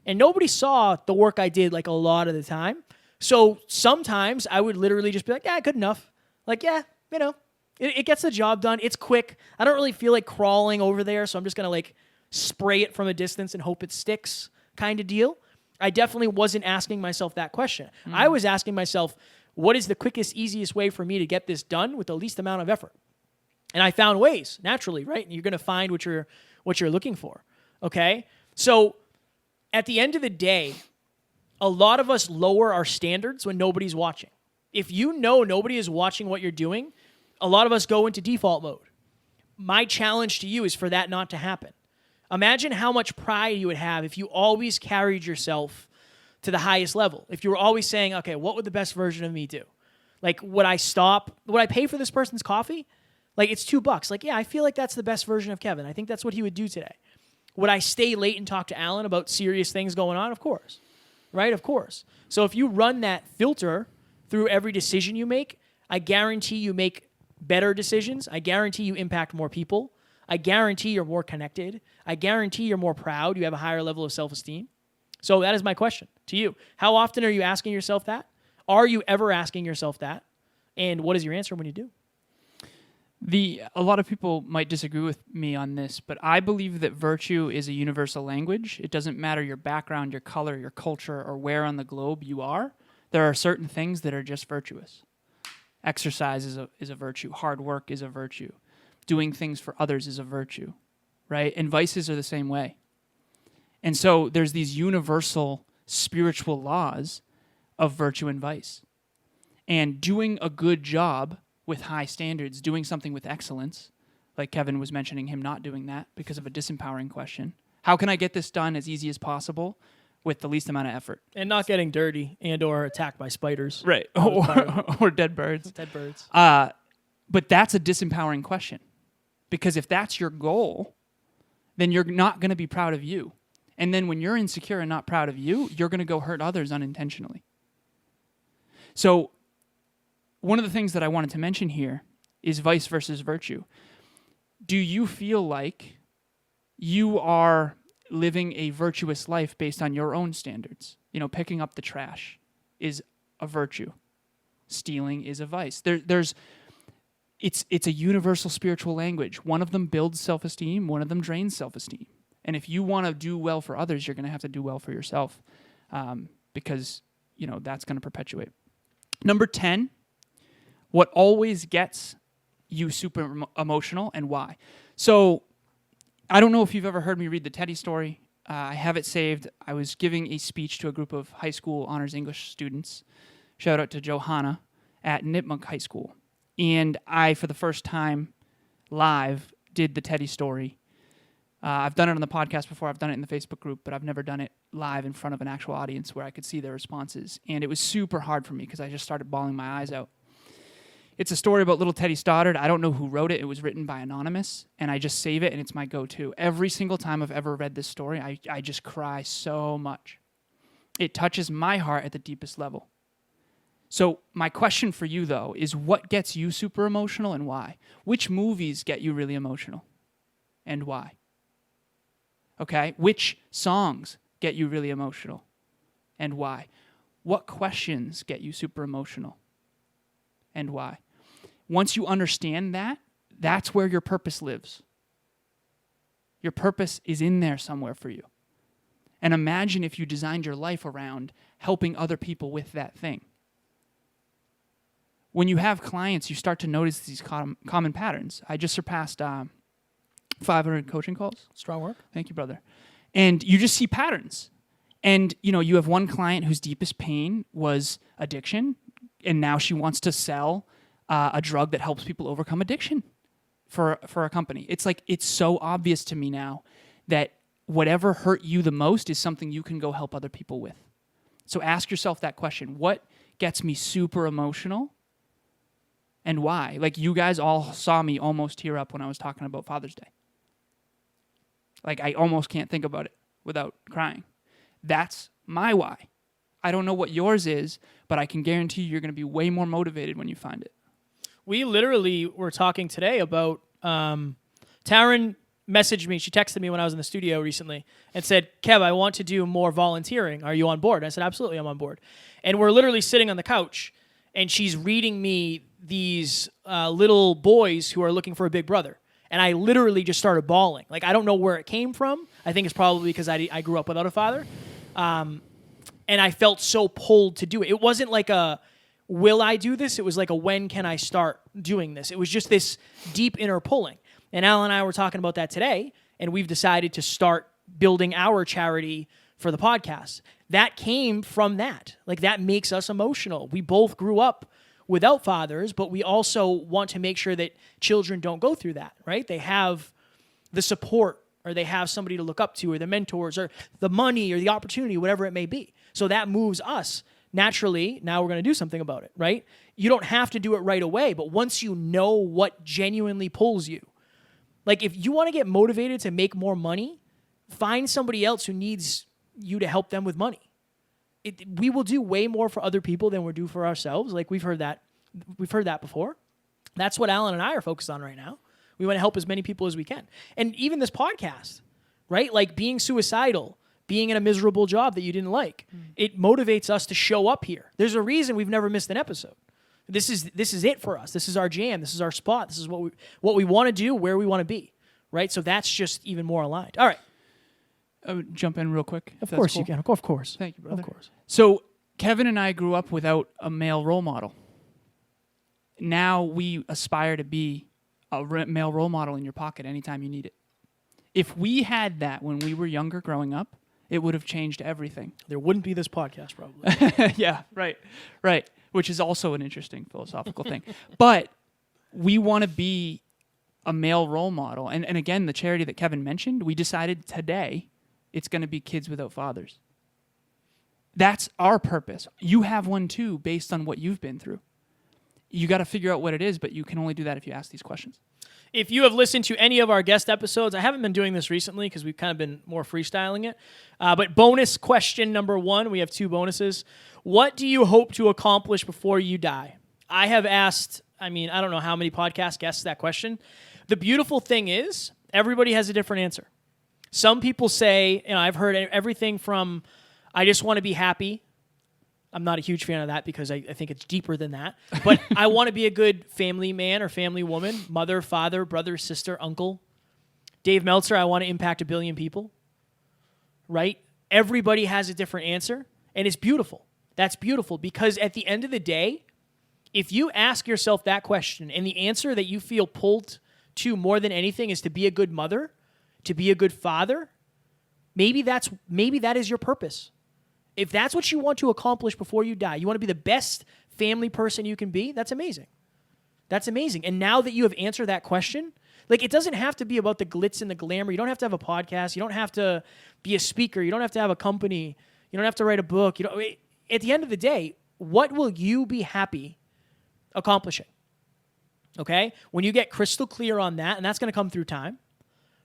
And nobody saw the work I did, like, a lot of the time. So sometimes I would literally just be like, yeah, good enough. Like, yeah, you know, it gets the job done. It's quick. I don't really feel like crawling over there, so I'm just going to, like, spray it from a distance and hope it sticks kind of deal. I definitely wasn't asking myself that question. I was asking myself, what is the quickest, easiest way for me to get this done with the least amount of effort? And I found ways, naturally, right? And you're going to find what you're looking for, okay? So at the end of the day, a lot of us lower our standards when nobody's watching. If you know nobody is watching what you're doing, a lot of us go into default mode. My challenge to you is for that not to happen. Imagine how much pride you would have if you always carried yourself to the highest level. If you were always saying, okay, what would the best version of me do? Like, would I stop? Would I pay for this person's coffee? Like, it's $2. Like, yeah, I feel like that's the best version of Kevin. I think that's what he would do today. Would I stay late and talk to Alan about serious things going on? Of course. Right? Of course. So if you run that filter through every decision you make, I guarantee you make better decisions. I guarantee you impact more people. I guarantee you're more connected. I guarantee you're more proud. You have a higher level of self-esteem. So that is my question to you. How often are you asking yourself that? Are you ever asking yourself that? And what is your answer when you do? A lot of people might disagree with me on this, but I believe that virtue is a universal language. It doesn't matter your background, your color, your culture, or where on the globe you are. There are certain things that are just virtuous. Exercise is a virtue. Hard work is a virtue. Doing things for others is a virtue, right? And vices are the same way. And so there's these universal spiritual laws of virtue and vice. And doing a good job with high standards, doing something with excellence, like Kevin was mentioning him not doing that because of a disempowering question. How can I get this done as easy as possible with the least amount of effort? And not getting dirty and or attacked by spiders. Right. Or dead birds. Dead birds. But that's a disempowering question. Because if that's your goal, then you're not going to be proud of you. And then when you're insecure and not proud of you, you're going to go hurt others unintentionally. So one of the things that I wanted to mention here is vice versus virtue. Do you feel like you are living a virtuous life based on your own standards? You know, picking up the trash is a virtue. Stealing is a vice. It's a universal spiritual language. One of them builds self-esteem, one of them drains self-esteem. And if you want to do well for others, you're going to have to do well for yourself, because, you know, that's going to perpetuate. Number 10, what always gets you super emotional and why. So I don't know if you've ever heard me read the Teddy story. I have it saved. I was giving a speech to a group of high school honors English students. Shout out to Johanna at Nipmuc High School. And I, for the first time live, did the Teddy story. I've done it on the podcast before. I've done it in the Facebook group, but I've never done it live in front of an actual audience where I could see their responses. And it was super hard for me because I just started bawling my eyes out. It's a story about little Teddy Stoddard. I don't know who wrote it. It was written by Anonymous, and I just save it, and it's my go-to. Every single time I've ever read this story, I just cry so much. It touches my heart at the deepest level. So my question for you, though, is what gets you super emotional and why? Which movies get you really emotional and why? Okay? Which songs get you really emotional and why? What questions get you super emotional and why? Once you understand that, that's where your purpose lives. Your purpose is in there somewhere for you. And imagine if you designed your life around helping other people with that thing. When you have clients, you start to notice these common patterns. I just surpassed 500 coaching calls. Strong work. Thank you, brother. And you just see patterns. And, you know, you have one client whose deepest pain was addiction, and now she wants to sell a drug that helps people overcome addiction for a company. It's like, it's so obvious to me now that whatever hurt you the most is something you can go help other people with. So ask yourself that question. What gets me super emotional and why? Like, you guys all saw me almost tear up when I was talking about Father's Day. Like, I almost can't think about it without crying. That's my why. I don't know what yours is, but I can guarantee you're going to be way more motivated when you find it. We literally were talking today about, Taryn messaged me, she texted me when I was in the studio recently and said, Kev, I want to do more volunteering. Are you on board? I said, absolutely, I'm on board. And we're literally sitting on the couch, and she's reading me these little boys who are looking for a big brother. And I literally just started bawling. Like, I don't know where it came from. I think it's probably because I grew up without a father. And I felt so pulled to do it. It wasn't like a, will I do this? It was like a, when can I start doing this? It was just this deep inner pulling. And Al and I were talking about that today, and we've decided to start building our charity for the podcast. That came from that. Like, that makes us emotional. We both grew up without fathers, but we also want to make sure that children don't go through that, right? They have the support, or they have somebody to look up to, or the mentors, or the money, or the opportunity, whatever it may be. So that moves us. Naturally, now we're going to do something about it, right? You don't have to do it right away, but once you know what genuinely pulls you, like, if you want to get motivated to make more money, find somebody else who needs you to help them with money. We will do way more for other people than we do for ourselves. Like, we've heard that before. That's what Alan and I are focused on right now. We want to help as many people as we can. And even this podcast, right? Like, being suicidal, being in a miserable job that you didn't like, it motivates us to show up here. There's a reason we've never missed an episode. This is it for us. This is our jam. This is our spot. This is what we want to do, where we want to be, right? So that's just even more aligned. All right. I would jump in real quick. Of course you can. Of course. Thank you, brother. Of course. So Kevin and I grew up without a male role model. Now we aspire to be a male role model in your pocket anytime you need it. If we had that when we were younger growing up, it would have changed everything. There wouldn't be this podcast probably. Yeah, right. Which is also an interesting philosophical thing. But we want to be a male role model. And again, the charity that Kevin mentioned, we decided today it's going to be Kids Without Fathers. That's our purpose. You have one too, based on what you've been through. You got to figure out what it is, but you can only do that if you ask these questions. If you have listened to any of our guest episodes, I haven't been doing this recently because we've kind of been more freestyling it. But bonus question number 1, we have 2 bonuses. What do you hope to accomplish before you die? I have asked, I don't know how many podcast guests that question. The beautiful thing is, everybody has a different answer. Some people say, I've heard everything from, I just want to be happy. I'm not a huge fan of that because I think it's deeper than that. But I want to be a good family man or family woman, mother, father, brother, sister, uncle. Dave Meltzer, I want to impact 1 billion people. Right? Everybody has a different answer, and it's beautiful. That's beautiful because at the end of the day, if you ask yourself that question and the answer that you feel pulled to more than anything is to be a good mother, to be a good father, maybe that is your purpose. If that's what you want to accomplish before you die, you want to be the best family person you can be, that's amazing. That's amazing. And now that you have answered that question, it doesn't have to be about the glitz and the glamour. You don't have to have a podcast. You don't have to be a speaker. You don't have to have a company. You don't have to write a book. At the end of the day, what will you be happy accomplishing? Okay? When you get crystal clear on that, and that's going to come through time,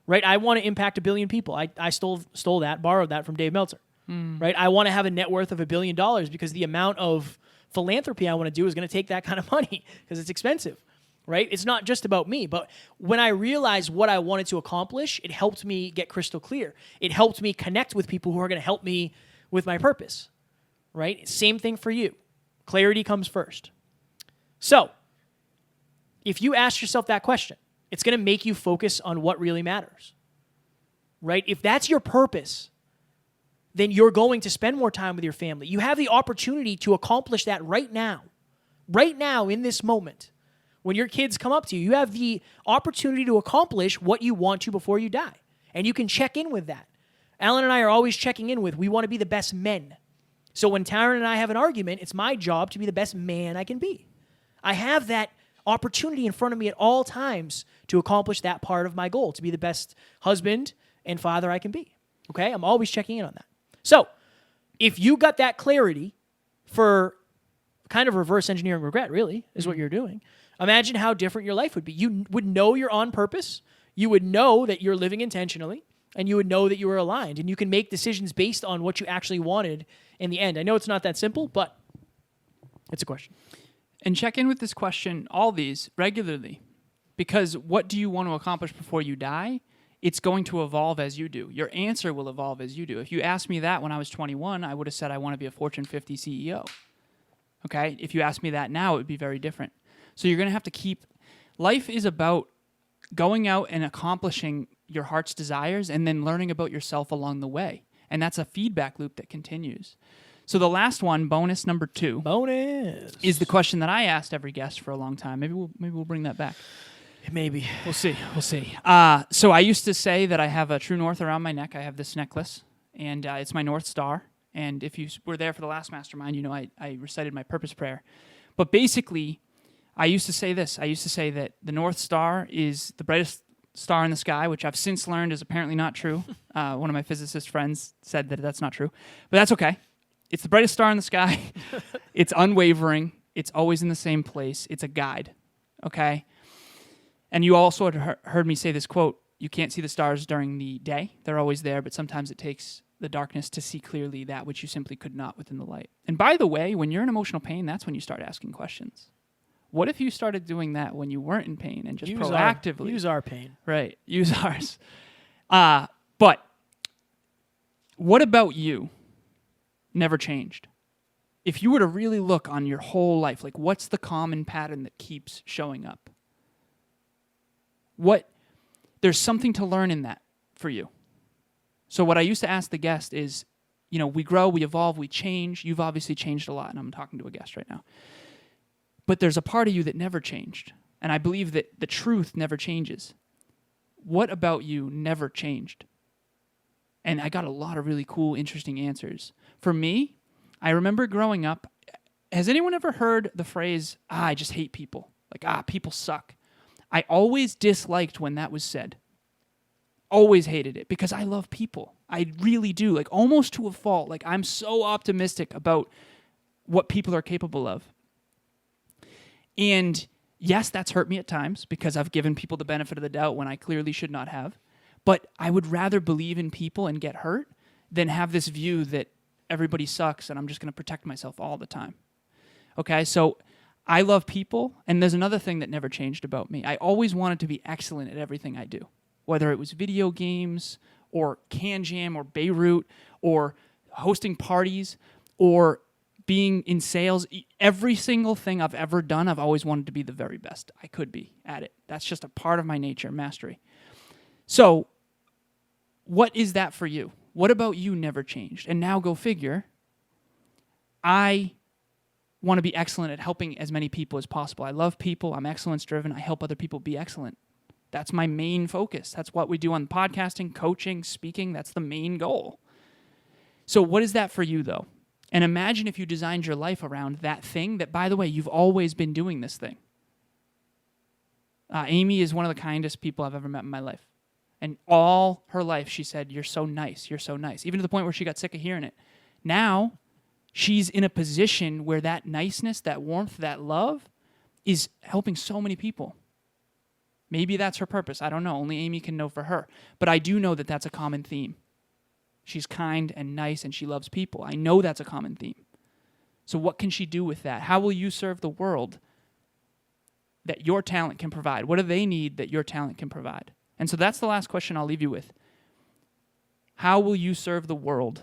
right? I want to impact 1 billion people. I stole that, borrowed that from Dave Meltzer. Right? I want to have a net worth of $1 billion because the amount of philanthropy I want to do is going to take that kind of money because it's expensive, right? It's not just about me, but when I realized what I wanted to accomplish, it helped me get crystal clear. It helped me connect with people who are going to help me with my purpose, right? Same thing for you. Clarity comes first. So, if you ask yourself that question, it's going to make you focus on what really matters, right? If that's your purpose, then you're going to spend more time with your family. You have the opportunity to accomplish that right now in this moment. When your kids come up to you, you have the opportunity to accomplish what you want to before you die. And you can check in with that. Alan and I are always checking in with, we want to be the best men. So when Taryn and I have an argument, it's my job to be the best man I can be. I have that opportunity in front of me at all times to accomplish that part of my goal, to be the best husband and father I can be. Okay? I'm always checking in on that. So, if you got that clarity for kind of reverse engineering regret, really, is what you're doing, imagine how different your life would be. You would know you're on purpose, you would know that you're living intentionally, and you would know that you were aligned, and you can make decisions based on what you actually wanted in the end. I know it's not that simple, but it's a question. And check in with this question, all these, regularly, because what do you want to accomplish before you die? It's going to evolve as you do. Your answer will evolve as you do. If you asked me that when I was 21, I would have said I want to be a Fortune 50 CEO. Okay? If you asked me that now, it would be very different. So you're going to have to keep... Life is about going out and accomplishing your heart's desires and then learning about yourself along the way. And that's a feedback loop that continues. So the last one, bonus number 2... Bonus! ...is the question that I asked every guest for a long time. Maybe we'll bring that back. Maybe. We'll see. So I used to say that I have a true north around my neck. I have this necklace, and it's my North Star. And if you were there for the last mastermind, you know I recited my purpose prayer. But basically, I used to say this. I used to say that the North Star is the brightest star in the sky, which I've since learned is apparently not true. One of my physicist friends said that that's not true. But that's okay. It's the brightest star in the sky. It's unwavering. It's always in the same place. It's a guide. Okay? And you also heard me say this quote, you can't see the stars during the day. They're always there, but sometimes it takes the darkness to see clearly that which you simply could not within the light. And by the way, when you're in emotional pain, that's when you start asking questions. What if you started doing that when you weren't in pain and just proactively... Use our pain. Right, use ours. But what about you never changed? if you were to really look on your whole life, like what's the common pattern that keeps showing up? There's something to learn in that for you. So what I used to ask the guest is, we grow, we evolve, we change. You've obviously changed a lot, and I'm talking to a guest right now. But there's a part of you that never changed. And I believe that the truth never changes. What about you never changed? And I got a lot of really cool, interesting answers. For me, I remember growing up, has anyone ever heard the phrase, I just hate people? Like, people suck. I always disliked when that was said. Always hated it because I love people. I really do, like almost to a fault. Like I'm so optimistic about what people are capable of. And yes, that's hurt me at times because I've given people the benefit of the doubt when I clearly should not have. But I would rather believe in people and get hurt than have this view that everybody sucks and I'm just going to protect myself all the time. Okay, so I love people, and there's another thing that never changed about me. I always wanted to be excellent at everything I do, whether it was video games or Can Jam or Beirut or hosting parties or being in sales. Every single thing I've ever done, I've always wanted to be the very best I could be at it. That's just a part of my nature, mastery. So what is that for you? What about you never changed? And now go figure, I want to be excellent at helping as many people as possible. I love people. I'm excellence driven. I help other people be excellent. That's my main focus. That's what we do on podcasting, coaching, speaking. That's the main goal. So what is that for you, though? And imagine if you designed your life around that thing that, by the way, you've always been doing this thing. Amy is one of the kindest people I've ever met in my life. And all her life, she said, you're so nice, you're so nice. Even to the point where she got sick of hearing it. Now, she's in a position where that niceness, that warmth, that love is helping so many people. Maybe that's her purpose. I don't know. Only Amy can know for her. But I do know that that's a common theme. She's kind and nice and she loves people. I know that's a common theme. So what can she do with that? How will you serve the world that your talent can provide? What do they need that your talent can provide? And so that's the last question I'll leave you with. How will you serve the world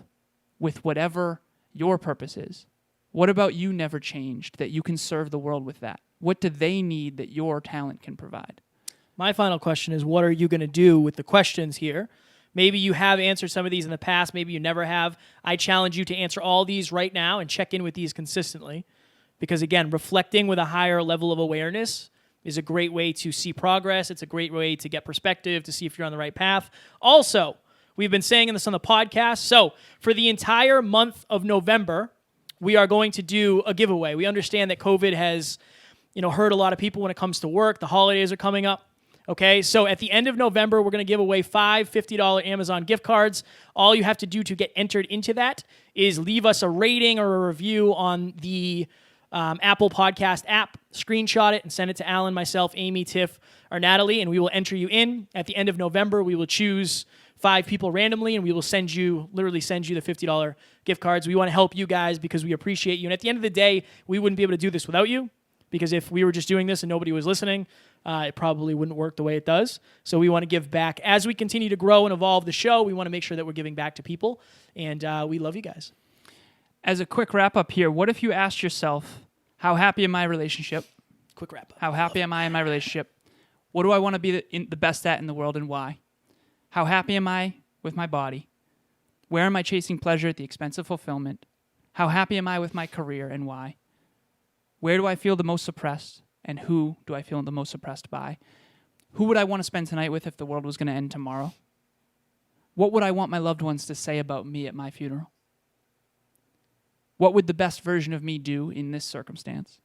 with whatever your purpose is? What about you never changed that you can serve the world with that? What do they need that your talent can provide? My final question is, what are you going to do with the questions here? Maybe you have answered some of these in the past. Maybe you never have. I challenge you to answer all these right now and check in with these consistently. Because again, reflecting with a higher level of awareness is a great way to see progress. It's a great way to get perspective, to see if you're on the right path. Also, we've been saying this on the podcast. So for the entire month of November, we are going to do a giveaway. We understand that COVID has, hurt a lot of people when it comes to work. The holidays are coming up. Okay, so at the end of November, we're going to give away 5 $50 Amazon gift cards. All you have to do to get entered into that is leave us a rating or a review on the Apple Podcast app, screenshot it, and send it to Alan, myself, Amy, Tiff, or Natalie, and we will enter you in. At the end of November, we will choose 5 people randomly, and we will literally send you the $50 gift cards. We want to help you guys because we appreciate you. And at the end of the day, we wouldn't be able to do this without you, because if we were just doing this and nobody was listening, it probably wouldn't work the way it does. So we want to give back. As we continue to grow and evolve the show, we want to make sure that we're giving back to people, and we love you guys. As a quick wrap-up here, what if you asked yourself, how happy am I in my relationship? Quick wrap-up. How happy am I in my relationship? What do I want to be the best at in the world, and why? How happy am I with my body? Where am I chasing pleasure at the expense of fulfillment? How happy am I with my career, and why? Where do I feel the most suppressed, and who do I feel the most suppressed by? Who would I want to spend tonight with if the world was going to end tomorrow? What would I want my loved ones to say about me at my funeral? What would the best version of me do in this circumstance?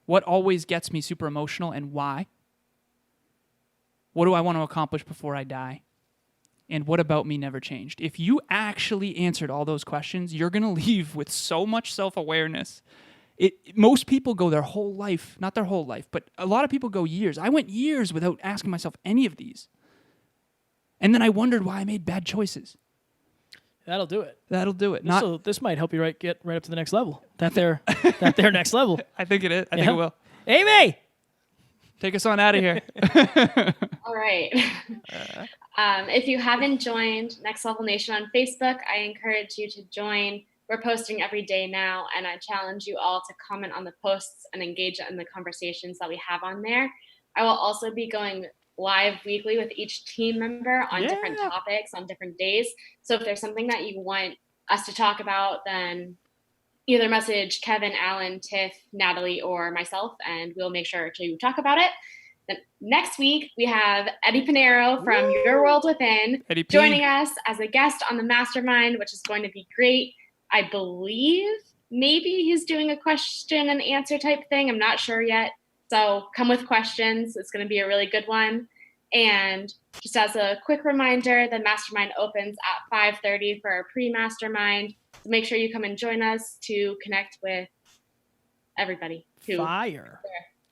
What always gets me super emotional, and why? What do I want to accomplish before I die? And what about me never changed? If you actually answered all those questions, you're going to leave with so much self-awareness. Most people go their whole life, not their whole life, but a lot of people go years. I went years without asking myself any of these. And then I wondered why I made bad choices. That'll do it. That'll do it. This might help you get right up to the next level. That their next level. I think it is. I think it will. Amy! Take us on out of here. All right. If you haven't joined Next Level Nation on Facebook, I encourage you to join. we're posting every day now, and I challenge you all to comment on the posts and engage in the conversations that we have on there. I will also be going live weekly with each team member on different topics on different days. So if there's something that you want us to talk about, then either message Kevin, Alan, Tiff, Natalie, or myself, and we'll make sure to talk about it. Then next week, we have Eddie Pinero from Your World Within joining us as a guest on the Mastermind, which is going to be great. I believe maybe he's doing a question and answer type thing. I'm not sure yet. So come with questions. It's going to be a really good one. And just as a quick reminder, the Mastermind opens at 5:30 for our pre-Mastermind. So make sure you come and join us to connect with everybody. Fire.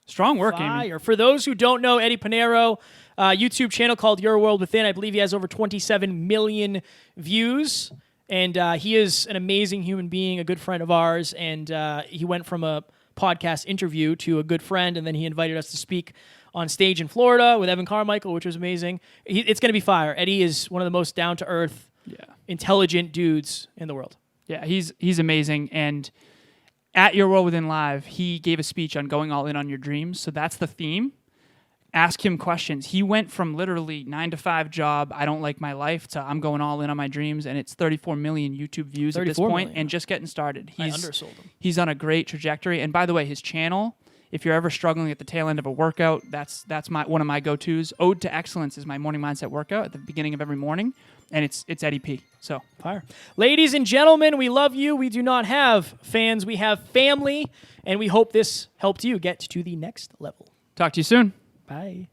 Strong work, Fire. Amy. For those who don't know, Eddie Pinero, YouTube channel called Your World Within. I believe he has over 27 million views. And he is an amazing human being, a good friend of ours. And he went from a podcast interview to a good friend. And then he invited us to speak on stage in Florida with Evan Carmichael, which was amazing. It's going to be fire. Eddie is one of the most down-to-earth, intelligent dudes in the world. Yeah, he's amazing. And at Your World Within Live, he gave a speech on going all in on your dreams. So that's the theme. Ask him questions. He went from literally 9-to-5 job, I don't like my life, to I'm going all in on my dreams, and it's 34 million YouTube views at this point, and just getting started. I undersold him. He's on a great trajectory. And by the way, his channel, if you're ever struggling at the tail end of a workout, that's one of my go-tos. Ode to Excellence is my morning mindset workout at the beginning of every morning, and it's Eddie P. So fire. Ladies and gentlemen, we love you. We do not have fans. We have family, and we hope this helped you get to the next level. Talk to you soon. Bye.